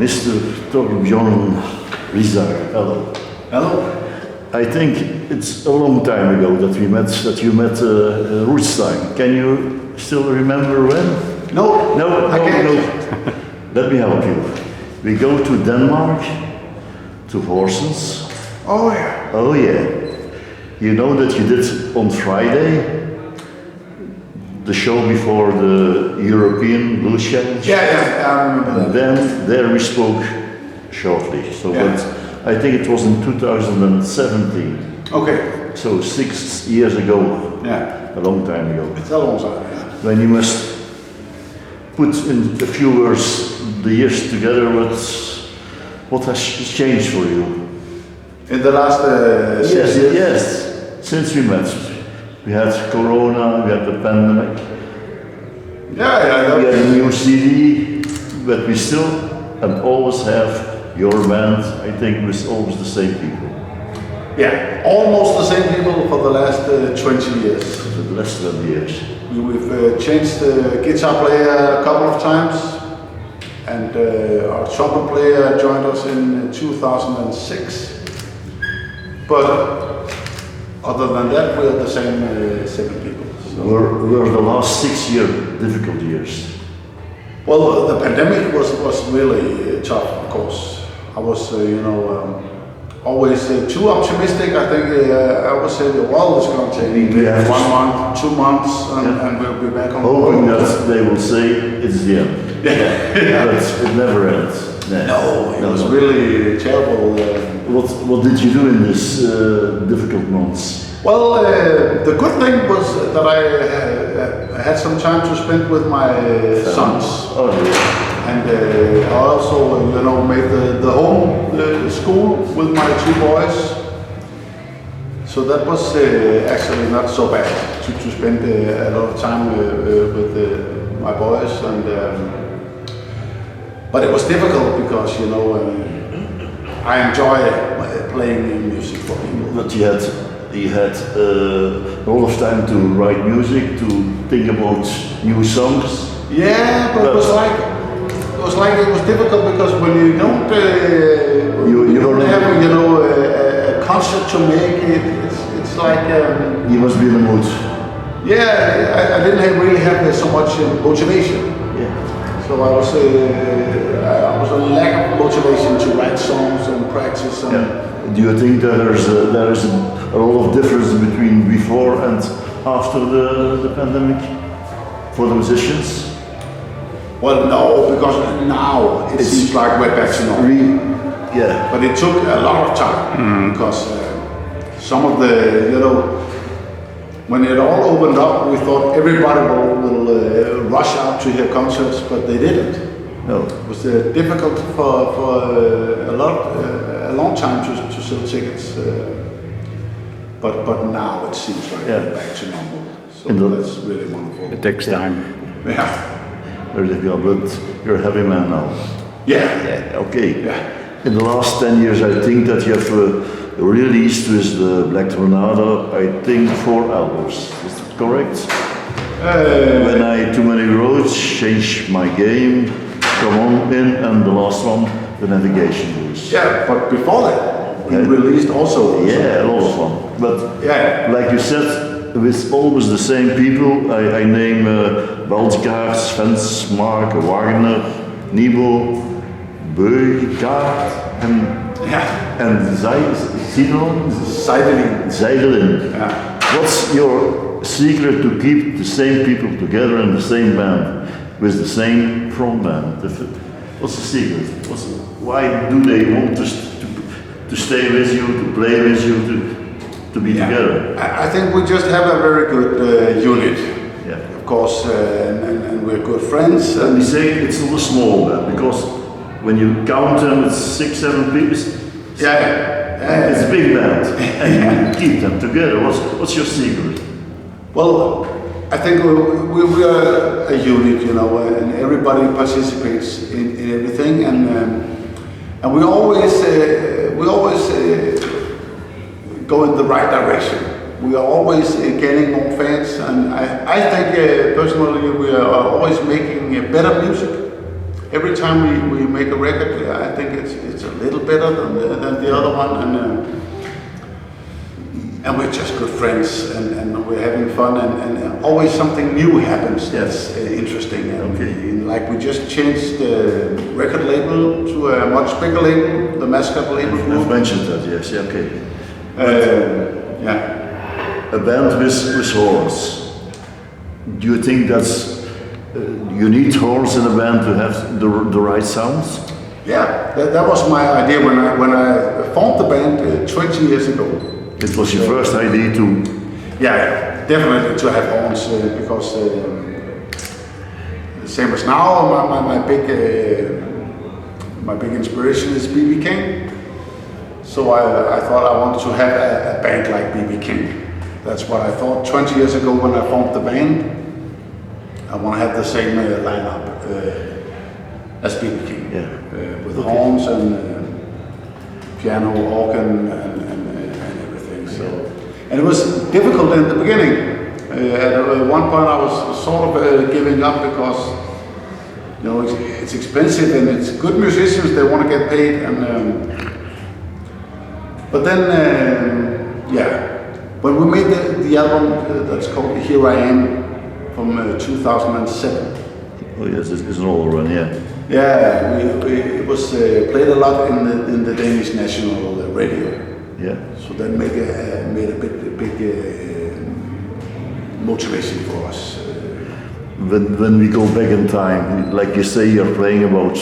Mr. Thorbjørn Risager. Hello. Hello. I think it's a long time ago that you met Risager. Can you still remember when? No. No. Let me help you. We go to Denmark, to Horsens. Oh yeah. Oh yeah. You know that you did on Friday the show before the European Blues Challenge? Yeah, I remember that. And then there we spoke shortly. So Yeah. but I think it was in 2017. Okay. So 6 years ago. Yeah. A long time ago. It's a long time. Yeah. When you must put in a few words the years together, what has changed for you? In the last Yes. Since we met. We had Corona, we had the pandemic, Yeah. we had a new CD, but we still and always have your band, I think, with always the same people. Yeah. Almost the same people for the last 20 years. For the last 20 years. We've changed the guitar player a couple of times, and our trumpet player joined us in 2006. But other than that, we're the same people. So. Were the last 6 years difficult years? Well, the pandemic was really tough, of course. I was, always too optimistic. I think I would say, well, it's going to take 1 month, 2 months, and we'll be back on board. Hoping that they will say it's the end. Yeah. But it never ends. No, it was really terrible. What did you do in these difficult months? Well, the good thing was that I had some time to spend with my sons. Oh, yeah. And I also, made the home school with my 2 boys. So that was actually not so bad to spend a lot of time with my boys. But it was difficult because, I enjoy playing music for people. But you had a lot of time to write music, to think about new songs. Yeah, but it was difficult because when you don't you don't have a concert to make, it's like you must be in the mood. Yeah, I didn't really have so much motivation. Yeah. So I was a lack of motivation to write songs and practice. And Do you think that there is a lot of difference between before and after the pandemic for the musicians? Well, no, because now it seems like we're back to normal. Yeah. But it took a lot of time because some of the, when it all opened up, we thought everybody will rush out to hear concerts, but they didn't. No. It was difficult for a long time to sell tickets. But now it seems like we're back to normal. So that's really wonderful. It takes time. Yeah. Really good, but you're a happy man now. Yeah. Okay. Yeah. In the last 10 years, I think that you have released with the Black Tornado, I think 4 albums. Is that correct? When I Too Many Roads, Change My Game, Come On In, and the last one, The Navigation Blues. Yeah, but before that, we released also. Yeah, a lot of fun. But like you said, with always the same people, I name Waldgaard, Svens, Mark, Wagner, Nibo, Beugard, and Zeidelin. Yeah. What's your secret to keep the same people together in the same band, with the same front band? What's the secret? Why do they want to stay with you, to play with you, to be together? I think we just have a very good unit. Yeah. Of course, and we're good friends. And we say it's not a small band, because when you count them, it's 6, 7 people. It's a big band, and you keep them together. What's your secret? Well, I think we are a unit, and everybody participates in everything, and we always go in the right direction. We are always getting more fans, and I think personally we are always making better music. Every time we make a record, better than the other one, and we're just good friends, and we're having fun, and always something new happens that's interesting. And like we just changed the record label to a much bigger label, the Mascot label group. I've mentioned that, yes, okay. Yeah. A band with horns. Do you think that's you need horns in a band to have the right sounds? Yeah, that was my idea when I formed the band 20 years ago. It was your first idea to... Yeah, definitely to have horns because same as now, my big inspiration is B.B. King. So I thought I wanted to have a band like B.B. King. That's what I thought 20 years ago when I formed the band. I want to have the same lineup as B.B. King, with horns and piano, organ, and everything. So, and it was difficult in the beginning. At one point, I was sort of giving up because it's expensive and it's good musicians. They want to get paid, but then when we made the album that's called Here I Am from 2007. Oh yes, it's an old one, yeah. Yeah, it was played a lot in the Danish national radio. Yeah. So that made a big motivation for us. When we go back in time, like you say, you're playing about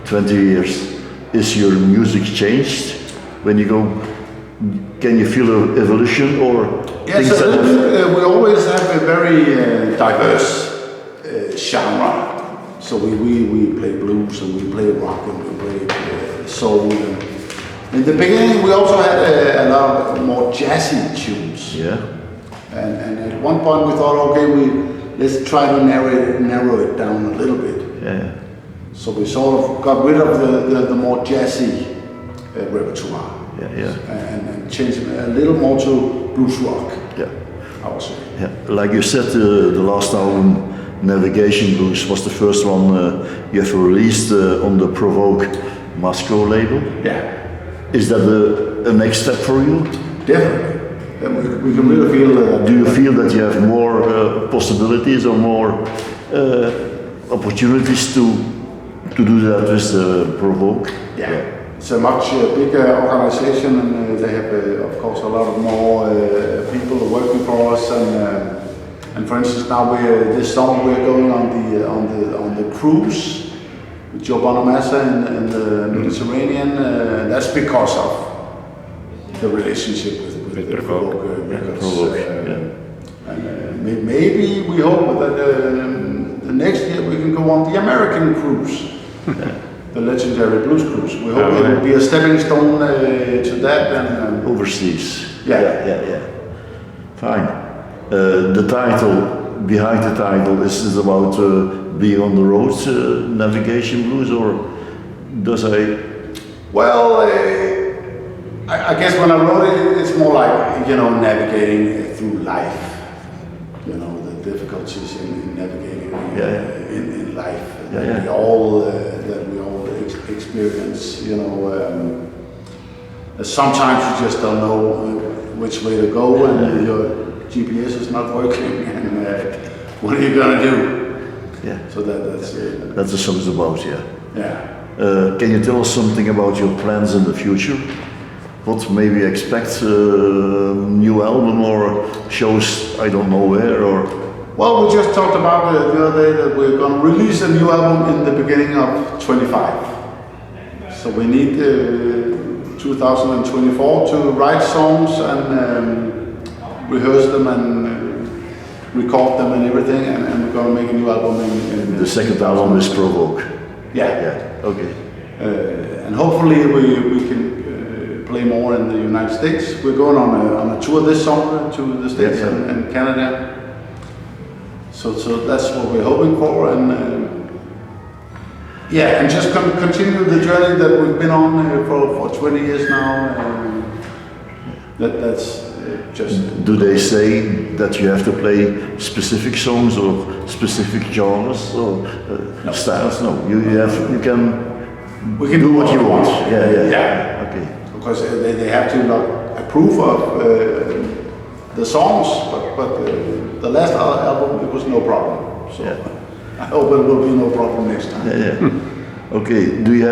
20 years. Is your music changed when you go? Can you feel an evolution or? Yes, we always have a very diverse genre. So we play blues and we play rock and we play soul. And in the beginning, we also had a lot of more jazzy tunes. Yeah. And at one point we thought, okay, let's try to narrow it down a little bit. Yeah. So we sort of got rid of the more jazzy repertoire. And changed it a little more to blues rock. Yeah. I would say. Yeah. Like you said, the last album, Navigation Blues, was the first one you have released on the Provoke Moscow label. Yeah. Is that a next step for you? Definitely. We can really feel. Do you feel that you have more possibilities or more opportunities to do that with Provoke? Yeah. It's a much bigger organization, and they have, of course, a lot of more people working for us. And for instance, now this summer we're going on the cruise with Joe Bonamassa in the Mediterranean. That's because of the relationship with Provoke Records. And maybe we hope that the next year we can go on the American cruise. The legendary blues cruise. We hope it will be a stepping stone to that. And overseas. Yeah. Fine. The title, behind the title, is about being on the road, Navigation Blues, or does I? Well, I guess when I wrote it, it's more like navigating through life. The difficulties in navigating in life that we all experience. Sometimes you just don't know which way to go, and your GPS is not working, and what are you gonna do? Yeah. So that's it. That's the song's about, yeah. Yeah. Can you tell us something about your plans in the future? What maybe expect new album or shows? I don't know where or. Well, we just talked about the other day that we're going to release a new album in the beginning of 25. So we need 2024 to write songs and rehearse them and record them and everything, and we're going to make a new album in the second album is Provoke. Yeah. Okay. And hopefully we can play more in the United States. We're going on a tour this summer to the States and Canada. So that's what we're hoping for, and and just continue the journey that we've been on for 20 years now. That's just. Do they say that you have to play specific songs or specific genres or styles? No, you can we can do what you want. Yeah. Okay. Because they have to approve of the songs, but the last album it was no problem. So I hope it will be no problem next time. Yeah. Okay. Do you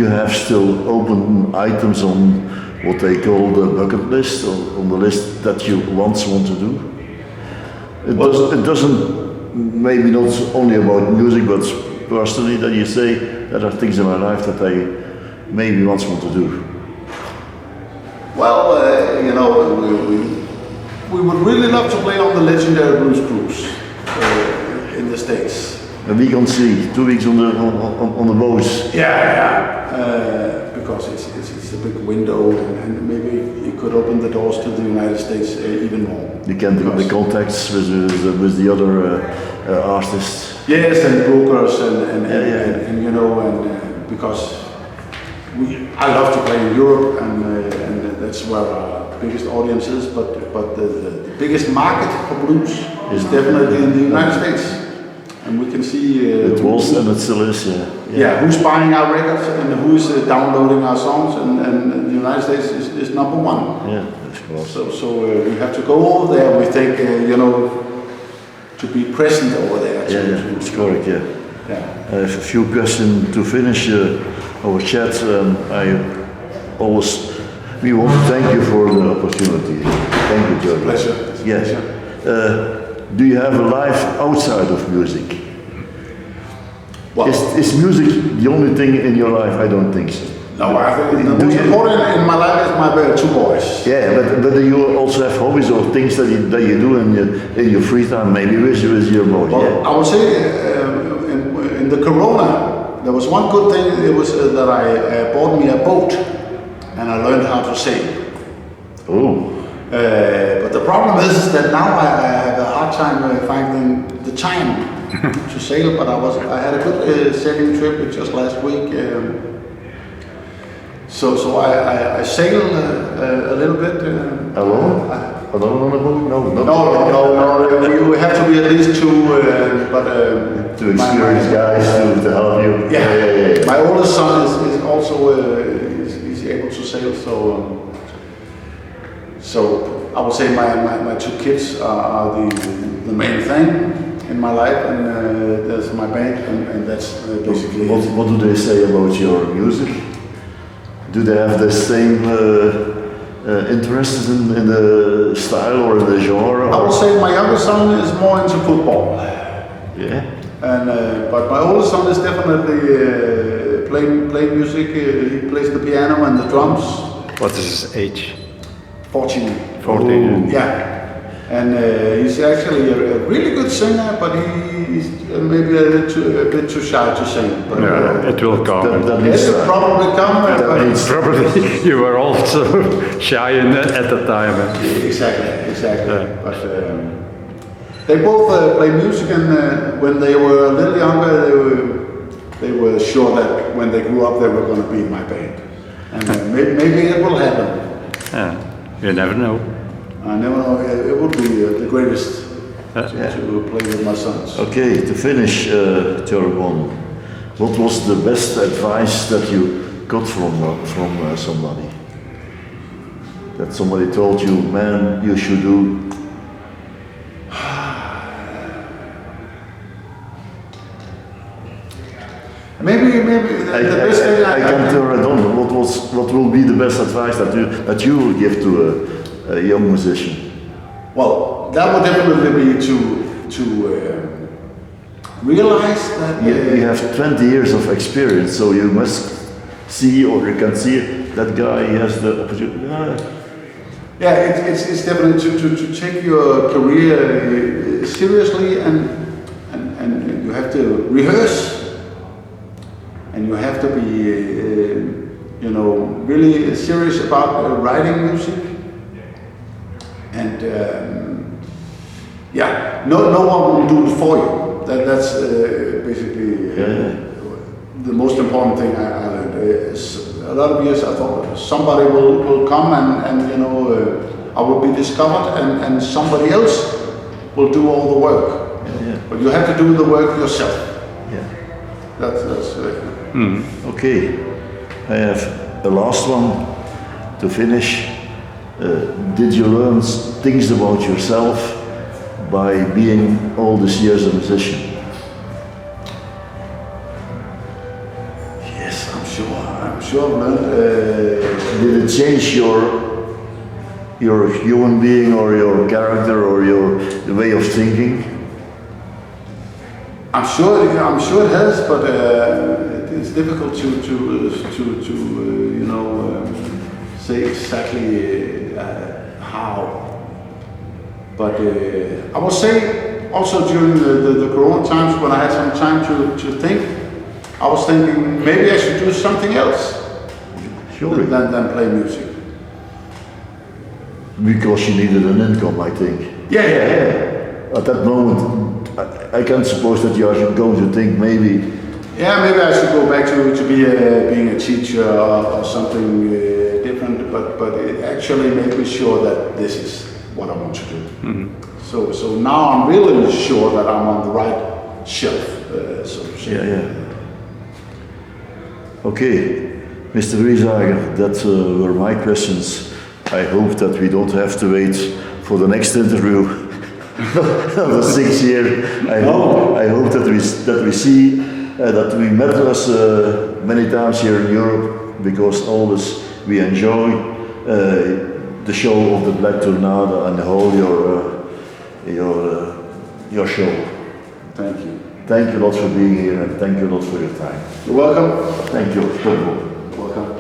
have still open items on what they call the bucket list, or on the list that you once want to do? It doesn't, maybe not only about music, but personally, that you say there are things in my life that I maybe once want to do. Well, we would really love to play on the legendary blues cruise in the States. A week on sea, 2 weeks on the boats. Because it's a big window, and maybe it could open the doors to the United States even more. You can do the contacts with the other artists. Yes, and brokers and because I love to play in Europe, and that's where our biggest audience is. But the biggest market for blues is definitely in the United States. And we can see it was and it still is, who's buying our records and who's downloading our songs, and the United States is number one. Yeah, of course. So we have to go over there. We think to be present over there. It's correct. Yeah. I have a few questions to finish our chat. We want to thank you for the opportunity. Thank you, Thorbjørn. Pleasure. Yes. Do you have a life outside of music? Well, is music the only thing in your life? I don't think so. No, I think the most important in my life is my 2 boys. Yeah, but do you also have hobbies or things that you do in your free time, maybe with your boys? Well, I would say in the Corona, there was one good thing. It was that I bought me a boat, and I learned how to sail. Oh. But the problem is that now I have a hard time finding the time to sail. But I had a good sailing trip just last week. So I sail a little bit. Alone? Alone on a boat? No. We have to be at least 2. To experienced guys to help you. Yeah. My oldest son is also is able to sail. So I would say my 2 kids are the main thing in my life, and there's my band, and that's basically. What do they say about your music? Do they have the same interests in the style or in the genre? I would say my younger son is more into football. Yeah. And but my oldest son is definitely playing music. He plays the piano and the drums. What is his age? 14. 14. Yeah. And he's actually a really good singer, but he's maybe a bit too shy to sing. But, it will come. It will probably come. Probably you were also shy at the time. Exactly. Yeah. But they both play music, and when they were a little younger, they were sure that when they grew up, they were going to be in my band. And maybe it will happen. Yeah. You never know. I never know. It would be the greatest to play with my sons. Okay, to finish, Thorbjørn, what was the best advice that you got from somebody? That somebody told you, man, you should do. Maybe the best thing I can't tell. I don't know. What will be the best advice that you will give to a young musician? Well, that would definitely be to realize that you have 20 years of experience, so you must see, or you can see that guy has the opportunity. Yeah, it's definitely to take your career seriously, and you have to rehearse. And you have to be, really serious about writing music. And no one will do it for you. That's basically the most important thing I learned. A lot of years I thought somebody will come and I will be discovered, and somebody else will do all the work. But you have to do the work yourself. Yeah. That's Okay, I have a last one to finish. Did you learn things about yourself by being all these years a musician? Yes, I'm sure I've learned. Did it change your human being or your character or the way of thinking? I'm sure it has, but it's difficult to say exactly how. But I will say also during the Corona times when I had some time to think, I was thinking maybe I should do something else than play music. Because you needed an income, I think. Yeah. At that moment, I can't suppose that you are going to think maybe. Yeah, maybe I should go back to being a teacher or something different, but it actually made me sure that this is what I want to do. So now I'm really sure that I'm on the right shelf, so to say. Yeah. Okay, Mr. Risager, that were my questions. I hope that we don't have to wait for the next interview. The 6th year. I hope that we see that we met us many times here in Europe, because always we enjoy the show of the Black Tornado and the whole your show. Thank you. Thank you a lot for being here, and thank you a lot for your time. You're welcome. Thank you. Welcome.